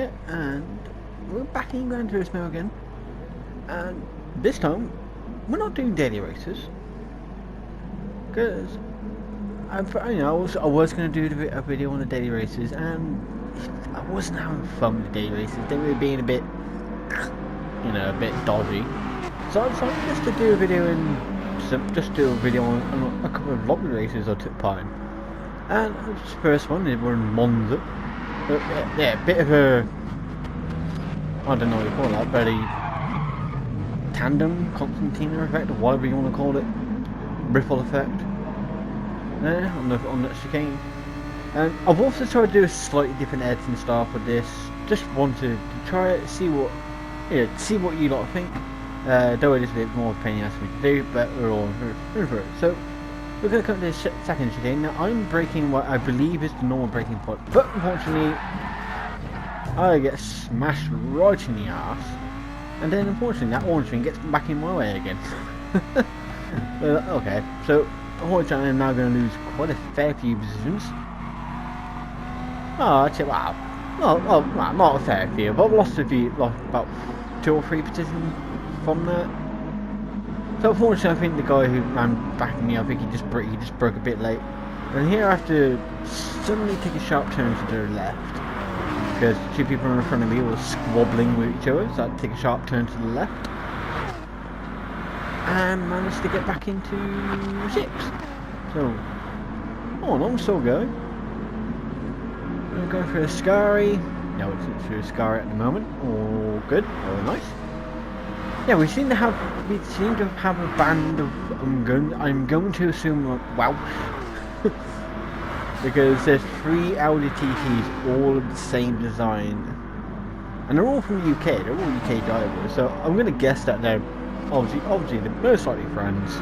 here, and we're back in Gran Turismo again. And this time, we're not doing daily races, because I was going to do a video on the daily races, and I wasn't having fun with the daily races. They were being a bit, a bit dodgy. So I decided just to do a video on a couple of lobby races I took part in. And this first one, we're in Monza. Yeah, a bit of a, I don't know what you call that, but a tandem Constantina effect, or whatever you want to call it, ripple effect. There on that chicane. And I've also tried to do a slightly different editing style for this. Just wanted to try it, see what you lot think. Though it is a bit more of a pain in the ass for me to do, but we're all in for it. So we're going to come to this second chicane. Now I'm braking what I believe is the normal braking point, but unfortunately I get smashed right in the arse, and then unfortunately that orange thing gets back in my way again. Okay, so unfortunately I'm now going to lose quite a fair few positions. Oh, actually, wow. Well, not a fair few, but I've lost a few, like about 2 or 3 positions from that. So unfortunately, I think the guy who ran backing me, I think he just broke a bit late. And here I have to suddenly take a sharp turn to the left, because 2 people in front of me were squabbling with each other, so I had to take a sharp turn to the left. And managed to get back into 6th. So, I'm still going. We're going for a Scari. No, it's not through a Scari at the moment. All good, all nice. Yeah, we seem to have a band of I'm going to assume Welsh. Because there's 3 Audi TTs all of the same design, and they're all from the UK. They're all UK drivers, so I'm going to guess that they're obviously they're most likely friends,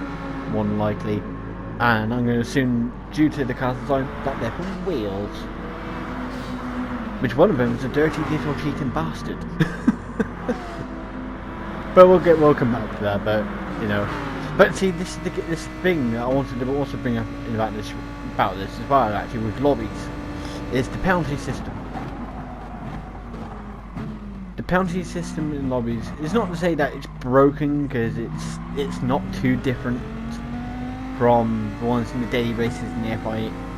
more than likely, and I'm going to assume, due to the car design, that they're from Wales. Which one of them is a dirty little cheating bastard. But we'll come back to that. But see, this thing that I wanted to also bring up about this as well, actually, with lobbies, is the penalty system. The penalty system in lobbies is not to say that it's broken, because it's not too different from the ones in the daily races and the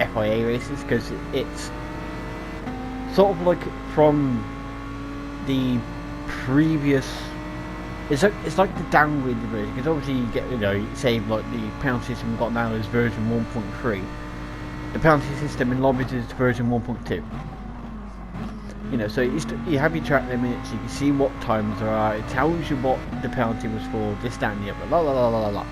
FIA races, because it's sort of like from the previous. It's like the downgrade version, because obviously you get, say like the penalty system we've got now is version 1.3. The penalty system in lobbies is version 1.2. So you have your track limits, you can see what times there are, it tells you what the penalty was for, this, that and the other, la la la la la.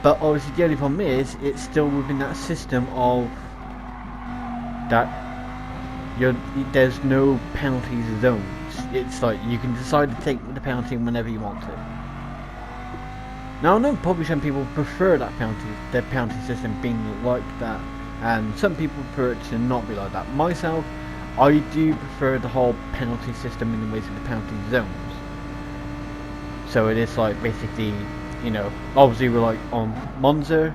But obviously the only problem is, it's still within that system of that there's no penalty zones. It's like you can decide to take the penalty whenever you want to. Now I know probably some people prefer their penalty system being like that, and some people prefer it to not be like that. Myself, I do prefer the whole penalty system in the ways of the penalty zones. So it is like basically, obviously we're like on Monza.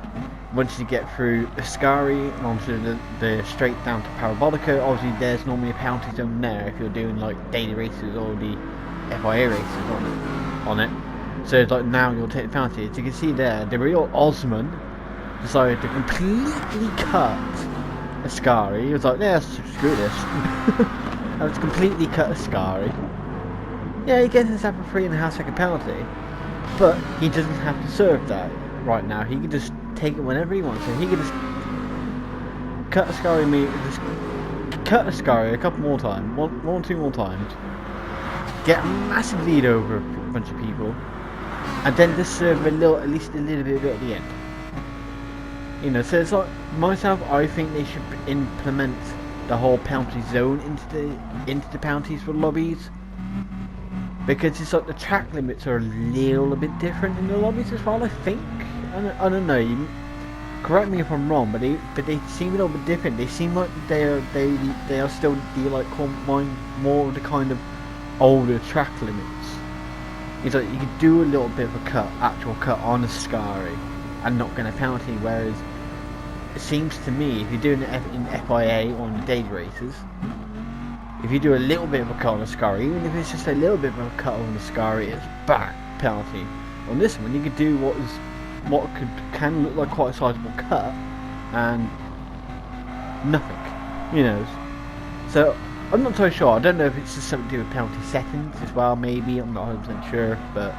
Once you get through Ascari and onto the straight down to Parabolica, obviously there's normally a penalty zone there if you're doing like daily races or the FIA races on it. So it's like now you'll take the penalty. As you can see there, the real Osman decided to completely cut Ascari. He was like, yeah, screw this. And it's completely cut Ascari. Yeah, he gets himself a 3.5-second penalty, but he doesn't have to serve that right now. He can just take it whenever he wants. So he could just cut Ascari a couple more times, one or 2 more times, get a massive lead over a bunch of people, and then just serve at least a little bit at the end. So it's like, myself, I think they should implement the whole penalty zone into the penalties for lobbies, because it's like the track limits are a little bit different in the lobbies as well, I think. I don't know. Correct me if I'm wrong, but they seem a little bit different. They seem like they are still more of the kind of older track limits. It's like you could do a little bit of a actual cut on a Scari, and not get a penalty. Whereas it seems to me, if you're doing it in FIA or in the daily races, if you do a little bit of a cut on the Scary, even if it's just a little bit of a cut on the Scary, it's bang, penalty. On this one, you could do what can look like quite a sizable cut, and nothing, you know. So I'm not entirely sure. I don't know if it's just something to do with penalty settings as well. Maybe, I'm not 100% sure, but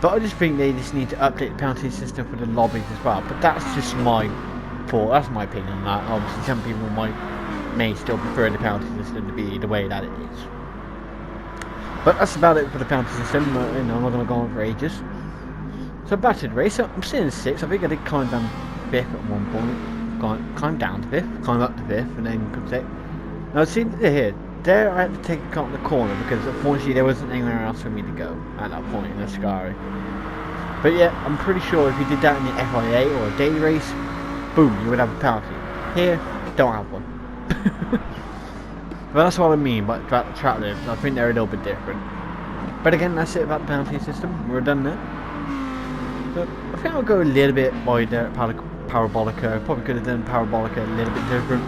I just think they just need to update the penalty system for the lobbies as well. But that's just my thought. That's my opinion on that. Obviously, some people may still prefer the penalty system to be the way that it is. But that's about it for the penalty system. You know, I'm not going to go on for ages. So back to the race. So I'm still in 6th. I think I did climb down 5th at one point. Climb down to 5th, climb up to 5th, and then come 6th. Now see here. There I had to take a cut in the corner because unfortunately there wasn't anywhere else for me to go at that point in the Scary. But yeah, I'm pretty sure if you did that in the FIA or a daily race, boom, you would have a penalty. Here, don't have one. But that's what I mean by track limits. I think they're a little bit different. But again, that's it about the penalty system. We're done there. So I think I'll go a little bit wider at Parabolica. Probably could have done Parabolica a little bit different.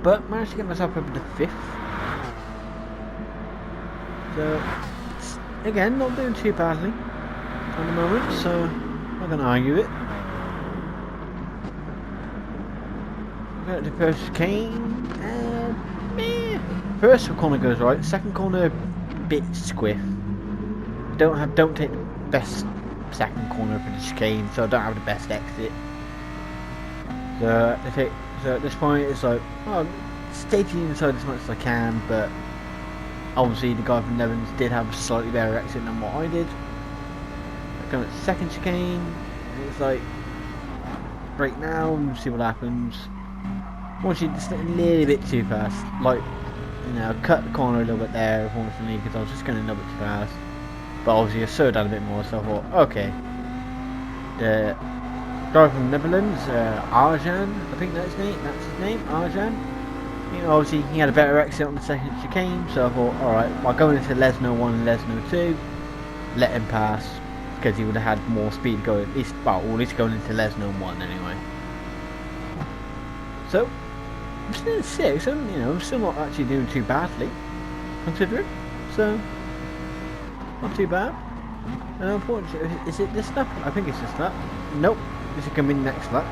But managed to get myself up to 5th. So again, not doing too badly at the moment, so I'm not going to argue it. Got the first chicane, and first corner goes right. Second corner, bit squiff. Don't take the best second corner for the chicane, so I don't have the best exit. So at this point, it's like, oh, stay to the inside as much as I can, but obviously the guy from Netherlands did have a slightly better exit than what I did. I come at second chicane, and it's like, break now and see what happens. Once you just a little bit too fast, like, you know, cut the corner a little bit there, unfortunately, because I was just going a little bit too fast. But obviously I slowed down a bit more, so I thought, okay. The guy from Netherlands, Arjan, I think that's his name, Arjan. You know, obviously he had a better exit on the second chicane, so I thought, alright, by going into Lesno 1 and Lesno 2, let him pass, because he would have had more speed to go, at least going into Lesno 1 anyway. So, I'm still in 6th, and, you know, I'm still not actually doing too badly, considering, so, not too bad. And unfortunately, is it this lap? I think it's this lap. Nope, this is going to be the next lap.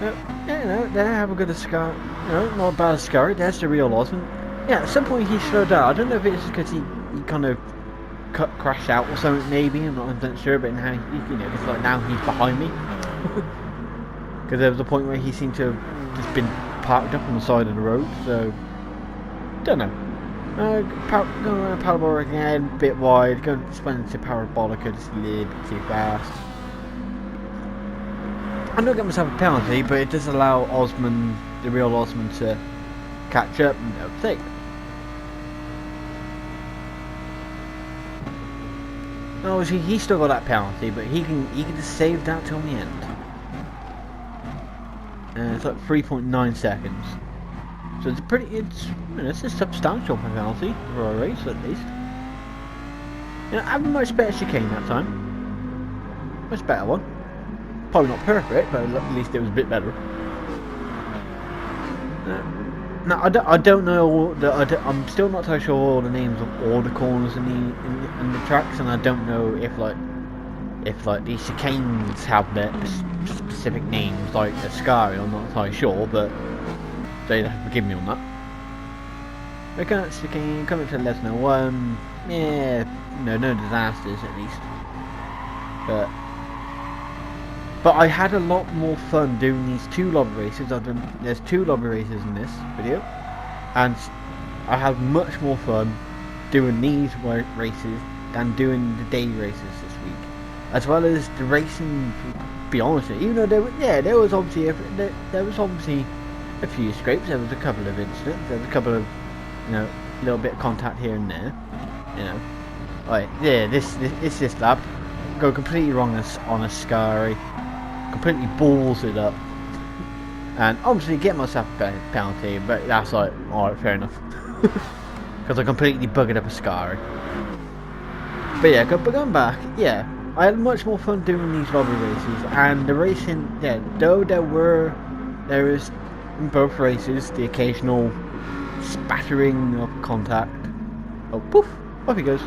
Yeah, you know, they have a good Scary, you know, not bad as Scary. There's the real Osmond. Yeah, at some point he slowed down. I don't know if it's because he kind of crashed out or something, maybe. I'm not 100% sure, but now, you know, it's like now he's behind me. Because there was a point where he seemed to have just been parked up on the side of the road, so, don't know. Going around Parabolica again, a bit wide, going spun into Parabolica just a little bit too fast. I'm not getting myself a penalty, but it does allow Osman, the real Osman, to catch up and overtake. Obviously, he still got that penalty, but he can just save that till the end. And it's like 3.9 seconds. So it's it's a substantial penalty for a race at least. You know, I have a much better chicane that time. Much better one. Probably not perfect, but at least it was a bit better. Now I don't know I'm still not too sure all the names of all the corners in the tracks, and I don't know if these chicanes have their specific names like the Scary. I'm not entirely sure, but they'd have to forgive me on that. We're going to chicane, coming to Lesno 1. Yeah, no disasters at least. But I had a lot more fun doing these 2 lobby races. There's 2 lobby races in this video, and I had much more fun doing these races than doing the daily races this week, as well as the racing. To be honest, even though there was obviously a few scrapes. There was a couple of incidents. There was a couple of, you know, little bit of contact here and there. You know, right? Yeah, this lap go completely wrong on a Scary. Completely balls it up, and obviously get myself a penalty, but that's like, alright, fair enough, because I completely buggered up a Scary. But yeah, going back, yeah, I had much more fun doing these lobby races, and the racing, yeah, though there is in both races, the occasional spattering of contact. Oh, poof! Off he goes.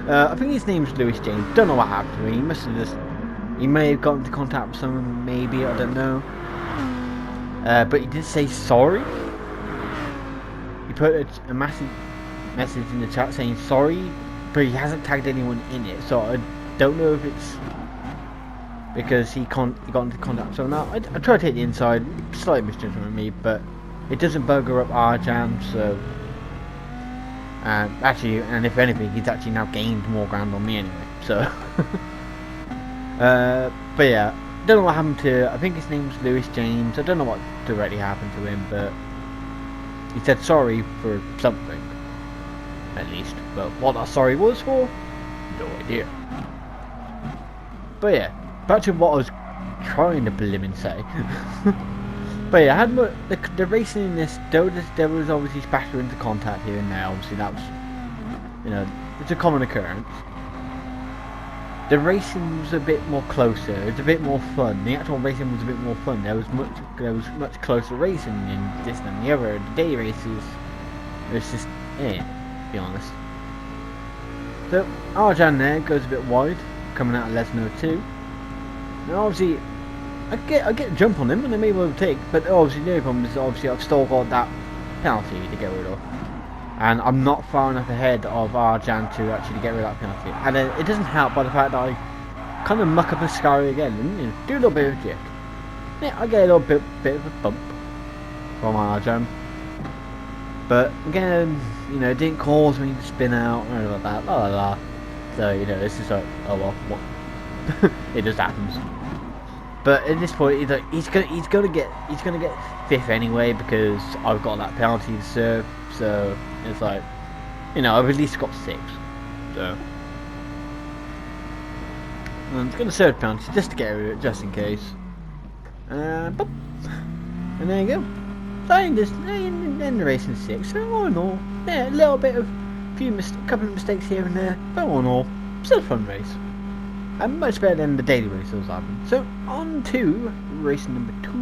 I think his name's Lewis James. Don't know what happened to him. He must have just... He may have got into contact with someone, maybe, I don't know. But he did say sorry. He put a massive message in the chat saying sorry, but he hasn't tagged anyone in it, so I don't know if it's because he got into contact with someone. I tried to hit the inside, slight misjudgment with me, but it doesn't bugger up Arjan, so... actually, and if anything, he's actually now gained more ground on me anyway, so... but yeah, don't know what happened to... I think his name's Lewis James. I don't know what directly happened to him, but... He said sorry for something. At least. But what that sorry was for? No idea. But yeah, back to what I was trying to blimmin' say. But yeah, I had the racing in this, there was obviously spatter into contact here and there. Obviously that was, you know, it's a common occurrence. The racing was a bit more closer. It was a bit more fun. The actual racing was a bit more fun. There was much closer racing in this than the other. The day races, it was just, to be honest. So Arjan there goes a bit wide, coming out of Lesnar 2. Now obviously, I get a jump on him and I may well take, but obviously the only problem is obviously I've still got that penalty to get rid of. And I'm not far enough ahead of Arjan to actually get rid of that penalty. And it doesn't help by the fact that I kind of muck up a Scary again and, you know, do a little bit of a jick. Yeah, I get a little bit of a bump from Arjan. But again, you know, it didn't cause me to spin out or anything like that. La la la. So, you know, it's just like, oh well, what? It just happens. But at this point, he's gonna get fifth anyway because I've got that penalty to serve. So it's like, you know, I've at least got 6. So I'm just gonna serve penalty just to get rid of it, just in case. And there you go. So in the racing 6. So all in all, yeah, a little bit of couple of mistakes here and there, but all in all, still a fun race. And much better than the daily race that was happening. So on to race number 2.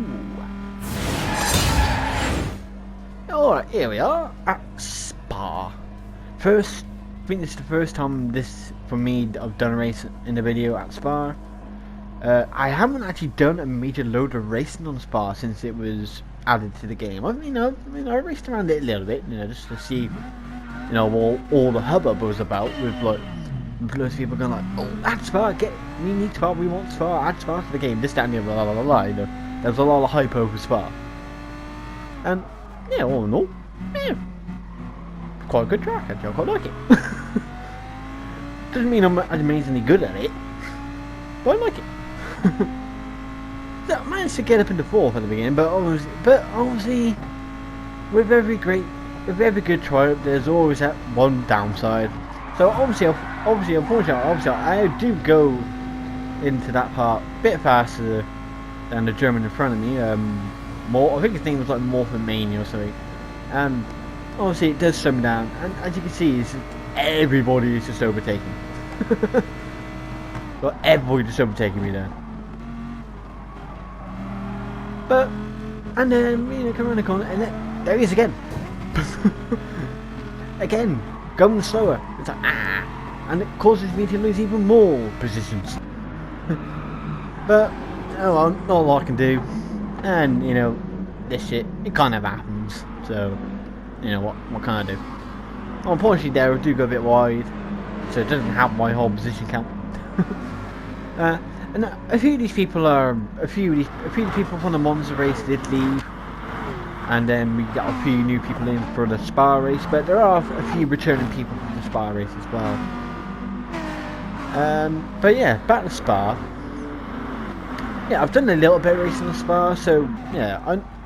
Alright, here we are at Spa. First, I think this is the first time for me, I've done a race in the video at Spa. I haven't actually done a major load of racing on Spa since it was added to the game. I raced around it a little bit, you know, just to see, you know, what all the hubbub was about with like loads of people going like, oh, add Spa, we need Spa, we want Spa, add Spa to the game, this, that, and the other, blah, blah, blah, blah, you know. There was a lot of hype over Spa. And yeah, all in all, yeah, quite a good track, actually, I quite like it. Doesn't mean I'm amazingly good at it, but I like it. So I managed to get up into 4th at the beginning, but obviously, with every good triumph, there's always that one downside. So unfortunately, I do go into that part a bit faster than the German in front of me. I think his name was like Morphin Mania or something. And obviously it does slow me down. And as you can see, everybody is just overtaking. Well, everybody just overtaking me there. And then, you know, come around the corner, and there he is again. Again, going slower. It's like, and it causes me to lose even more positions. But, oh well, not a lot I can do. And, you know, this shit, it kind of happens. So, you know, what can I do? Unfortunately, there I do go a bit wide, so it doesn't help my whole position count. And a few of these people from the Monza race did leave, and then we got a few new people in for the Spa race, but there are a few returning people from the Spa race as well. But yeah, back to Spa. Yeah, I've done a little bit of racing on Spa, so yeah,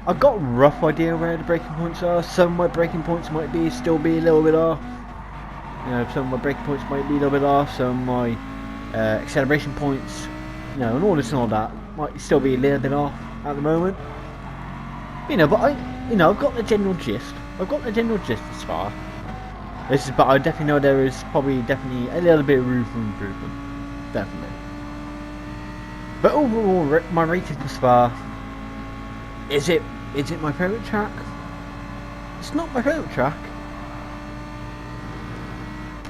I've got a rough idea where the braking points are. Some of my braking points might still be a little bit off. You know, some of my braking points might be a little bit off. Some of my acceleration points, you know, and all this and all that might still be a little bit off at the moment. You know, but I've got the general gist. I've got the general gist of Spa. But I definitely know there is definitely a little bit of room for improvement. Definitely. But overall, my rating for Spa, is it Is it my favourite track? It's not my favourite track.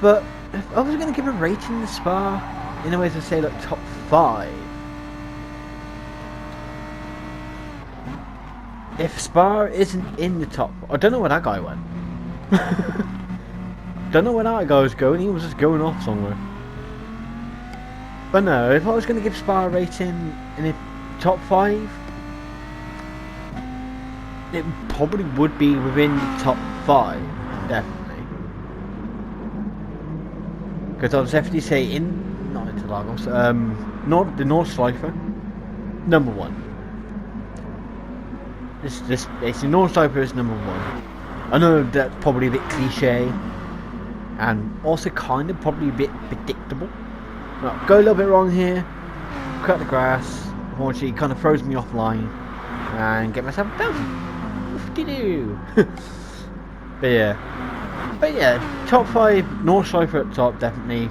But if I was going to give a rating to Spa, in a way to say like top 5. If Spa isn't in the top, I don't know where that guy went. Don't know where that guy was going, he was just going off somewhere. But no, if I was going to give Spa a rating in the top 5, it probably would be within the top 5, definitely. Because I would definitely say not Interlagos, the North Schleifer, number 1. This basically North Schleifer is number 1. I know that's probably a bit cliche, and also kind of probably a bit predictable. Now, go a little bit wrong here, cut the grass, unfortunately kind of throws me offline, and get myself down. Whoop-de-doo. But yeah, top 5, North Schleifer at the top, definitely.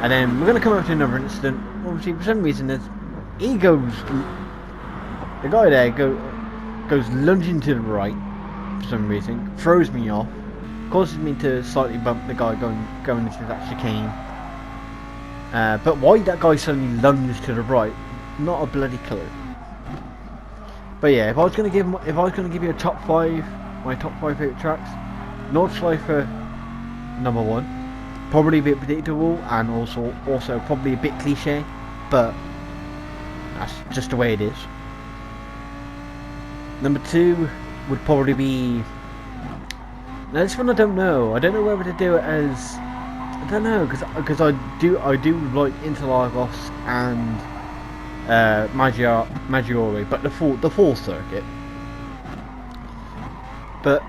And then we're going to come up to another incident. Obviously, for some reason, the guy there goes lunging to the right, for some reason, throws me off, causes me to slightly bump the guy going into that chicane. But why that guy suddenly lunges to the right, not a bloody clue. But yeah, if I was gonna give you a top 5, my top 5 favourite tracks, North Schleifer, number 1, probably a bit predictable and also probably a bit cliche, but that's just the way it is. Number 2 would probably be. Now this one I don't know. I don't know whether to do it as. I don't know because I do like Interlagos and Maggiore, but the full circuit. But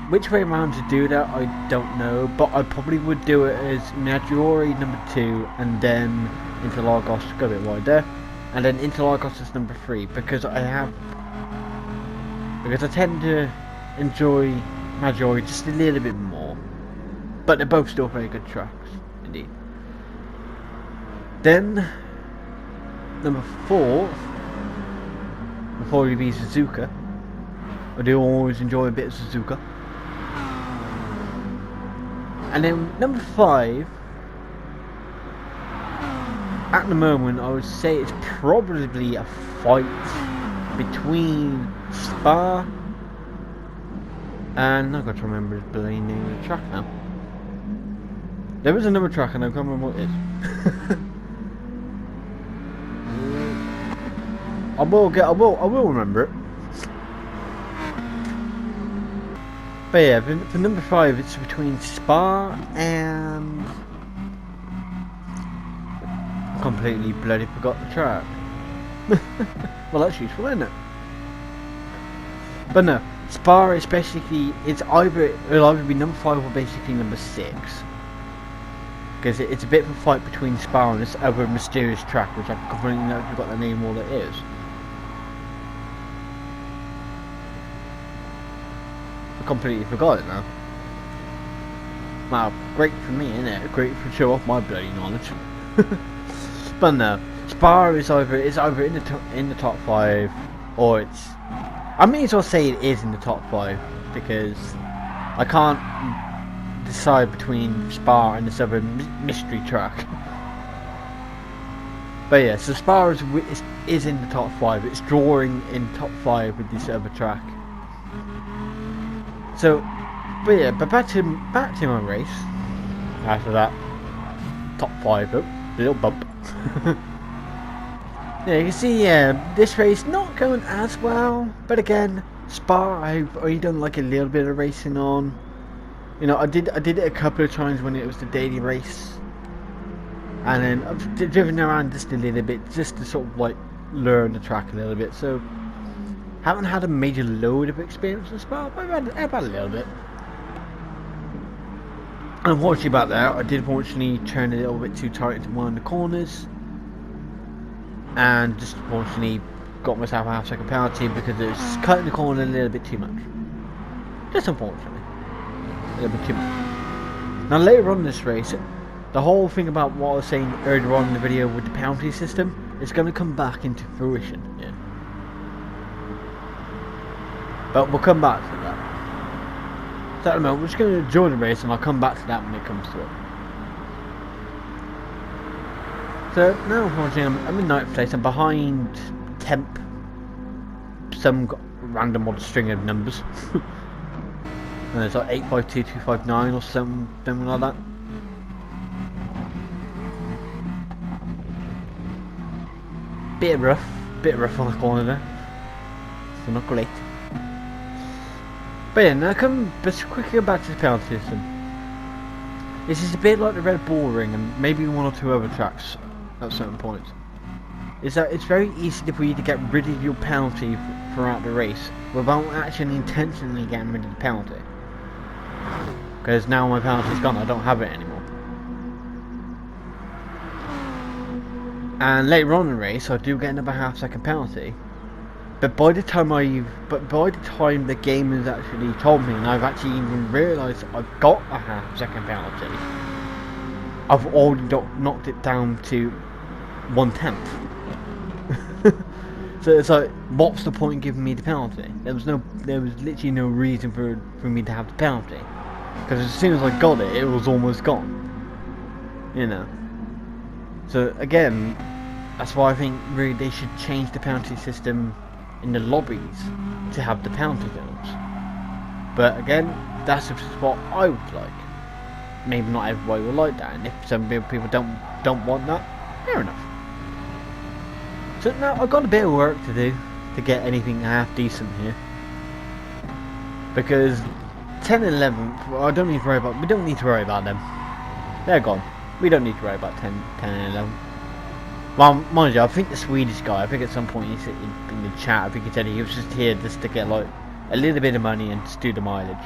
which way around to do that, I don't know. But I probably would do it as Maggiore number 2, and then Interlagos, go a bit wide there, and then Interlagos is number 3 because I tend to enjoy Maggiore just a little bit more. But they're both still very good tracks, indeed. Then number 4 will probably be Suzuka. I do always enjoy a bit of Suzuka. And then number 5, at the moment I would say it's probably a fight between Spa and I've got to remember the bloody name of the track now. There was another track and I can't remember what it is. I will remember it. But yeah, for number 5, it's between Spa and I completely bloody forgot the track. Well, that's useful, isn't it? But no, Spa is basically it'll either be number 5 or basically number 6. Because it's a bit of a fight between Spa and this other mysterious track, which I've completely forgot the name of what it is. I completely forgot it now. Wow, great for me, isn't it? Great to show off my bloody knowledge. But no, Spa is either in the top 5, or it's. I may as well say it is in the top 5 because I can't decide between Spa and this other mystery track. But yeah, so Spa is in the top 5. It's drawing in top 5 with this other track. So, but yeah, but back to my race. After that top 5 little bump. Yeah, you can see this race not going as well, but again, Spa I've already done like a little bit of racing on. You know, I did it a couple of times when it was the daily race, and then I've driven around just a little bit just to sort of like learn the track a little bit. So haven't had a major load of experience in Spa, but I've had about a little bit. Unfortunately about that, I did unfortunately turn a little bit too tight into one of the corners, and just unfortunately got myself a half-second penalty because it was cutting the corner a little bit too much. Just unfortunately, a little bit too much. Now later on in this race, the whole thing about what I was saying earlier on in the video with the penalty system is going to come back into fruition. Yeah. But we'll come back to that. So at the moment, we're just going to join the race, and I'll come back to that when it comes to it. So now, unfortunately, I'm in 9th place. I'm behind Temp, some random odd string of numbers. And it's like 852259 or something like that. Bit rough on the corner there. So not great. But yeah, now let's quickly go back to the penalty system. This is a bit like the Red Bull Ring and maybe one or two other tracks at certain points. Is that it's very easy for you to get rid of your penalty throughout the race without actually intentionally getting rid of the penalty. Because now my penalty's gone, I don't have it anymore. And later on in the race, I do get another half-second penalty. But by the time the game has actually told me, and I've actually even realised I've got a half-second penalty, I've already knocked it down to 1/10. So it's like, what's the point in giving me the penalty? There was literally no reason for me to have the penalty, because as soon as I got it, it was almost gone. You know. So again, that's why I think really they should change the penalty system in the lobbies to have the penalty zones. But again, that's what I would like. Maybe not everybody will like that, and if some people don't want that, fair enough. So now I've got a bit of work to do to get anything half decent here, because 10 and 11, well, we don't need to worry about them. They're gone. We don't need to worry about 10 and 11. Well, mind you, I think the Swedish guy, I think at some point he said in the chat, I think he said he was just here just to get like a little bit of money and just do the mileage.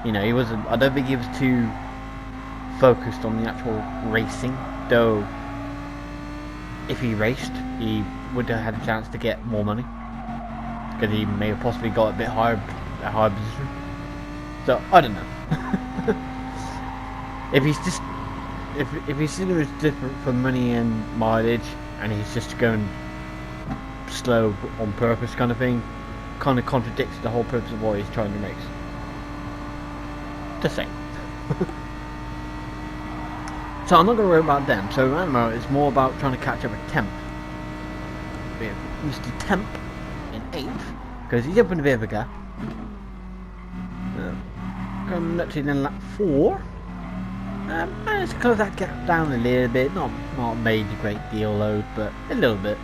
You know, I don't think he was too focused on the actual racing, though if he raced, he would have had a chance to get more money, because he may have possibly got a higher position. So, I don't know. If he's seen it as different for money and mileage, and he's just going slow on purpose kind of thing, kind of contradicts the whole purpose of why he's trying to race. Just saying. So I'm not going to worry about them. So at the moment it's more about trying to catch up with Temp. We have Mr. Temp in 8th, because he's up in a bit of a gap. Coming up to then lap 4. Managed to close that gap down a little bit, not a major great deal load, but a little bit.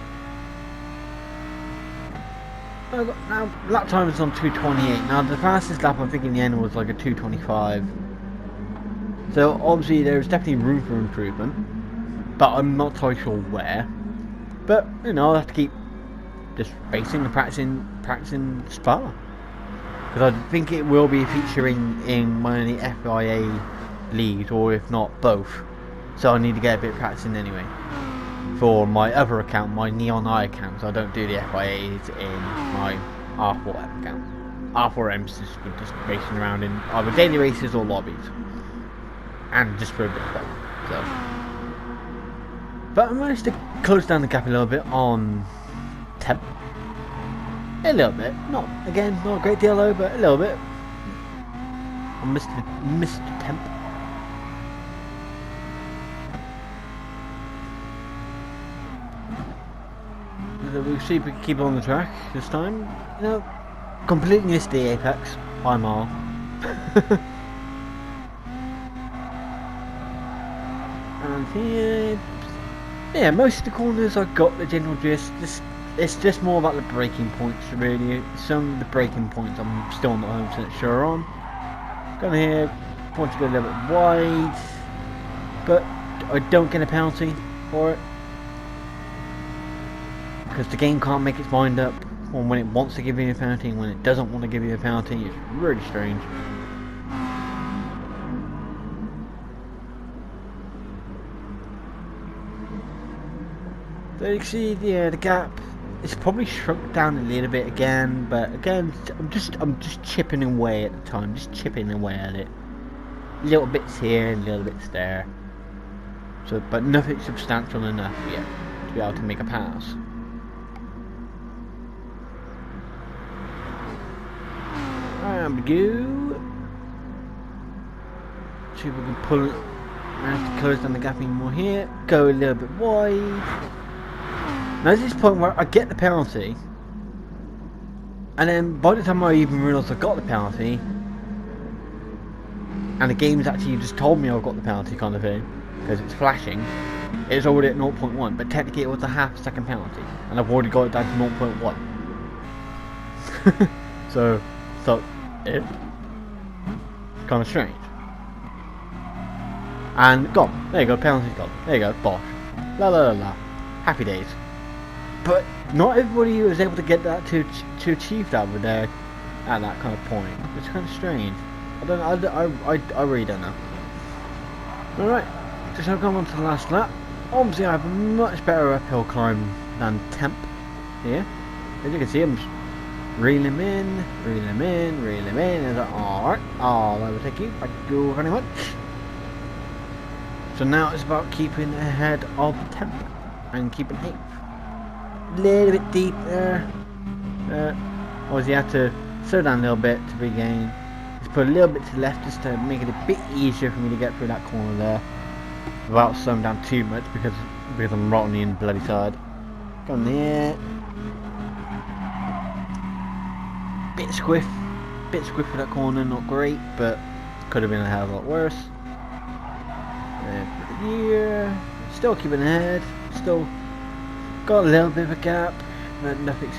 Now lap time is on 2:28. Now the fastest lap I think in the end was like a 2:25. So obviously there's definitely room for improvement, but I'm not totally sure where. But you know, I'll have to keep just racing and practicing Spa, because I think it will be featuring in one of the FIA leagues, or if not both. So I need to get a bit of practicing anyway for my other account, my Neon Eye account. So I don't do the FIAs in my R4M account. R4M's just racing around in either daily races or lobbies, and just for a bit of fun. So, but I managed to close down the gap a little bit on Temp. A little bit, not a great deal though, but a little bit. On Mr. Temp. We'll see if we can keep it on the track this time. You know, completely missed the apex by a mile. And here, yeah, most of the corners I got the general gist. It's just more about the braking points really. Some of the braking points I'm still not 100% sure on. Going here, want to go a little bit wide, but I don't get a penalty for it, because the game can't make its mind up on when it wants to give you a penalty and when it doesn't want to give you a penalty. It's really strange. So you can see, yeah, the gap is probably shrunk down a little bit again, but again, I'm just chipping away at the time, just chipping away at it. Little bits here and little bits there. So, but nothing substantial enough yet to be able to make a pass. There we go. See if we can pull it. Manage to close down the gap even more here. Go a little bit wide. Now there's this point where I get the penalty. And then by the time I even realised I got the penalty, and the game's actually just told me I got the penalty kind of thing, because it's flashing, it's already at 0.1, but technically it was a half-second penalty, and I've already got it down to 0.1. So, it's kind of strange. And gone. There you go, penalty's gone. There you go, bosh. La la la la. Happy days. But not everybody was able to get that to achieve that with their at that kind of point. It's kind of strange. I really don't know. Alright, just now going on to the last lap. Obviously I have a much better uphill climb than Temp here. As you can see, I'm just reeling him in, reeling him in, reeling him in. And like, alright, I'll overtake you. Thank you very much. So now it's about keeping ahead of Temp and keeping 8th. A little bit deep there. Obviously, you have to slow down a little bit to regain. Just put a little bit to the left just to make it a bit easier for me to get through that corner there without slowing down too much because I'm right on the bloody side. Go on there. Bit squiff for that corner, not great, but could have been a hell of a lot worse. Here, still keeping ahead, still got a little bit of a gap, but nothing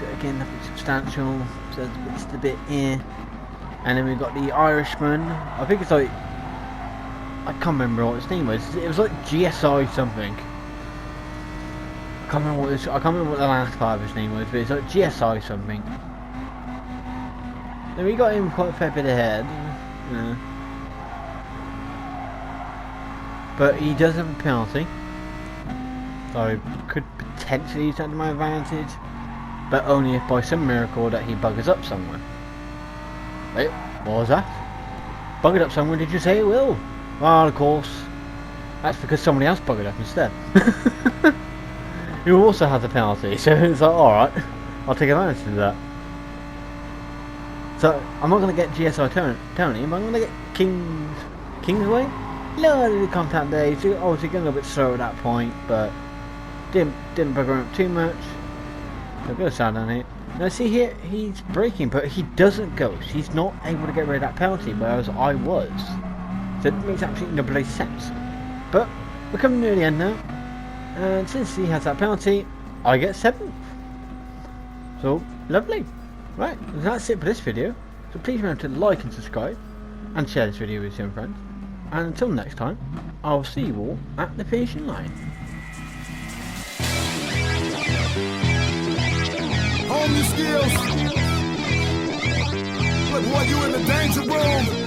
substantial, so it's a bit here. And then we've got the Irishman. I think it's like, I can't remember what his name was. It was like GSI something. I can't remember what the last part of his name was, but it's like GSI something. Then we got him quite a fair bit ahead. Yeah. But he does have a penalty, so I could potentially use that to my advantage, but only if by some miracle that he buggers up somewhere. Wait, what was that? Buggered up somewhere, did you say it will? Well, of course, that's because somebody else buggered up instead. Who also has a penalty, so it's like, alright, I'll take advantage of that. So, I'm not going to get GSI Tony, but I'm going to get Kingsway? Little contact there. He's obviously getting a little bit slow at that point, but didn't bugger him up too much. So I'm going to stand on it. Now see here, he's braking, but he doesn't ghost. He's not able to get rid of that penalty, whereas I was. So it makes absolutely no bloody sense. But we're coming near the end now, and since he has that penalty, I get 7th. So lovely. Right, that's it for this video. So please remember to like and subscribe, and share this video with your friends. And until next time, I'll see you all at the finishing line. Hone your skills. But boy, you in the danger room.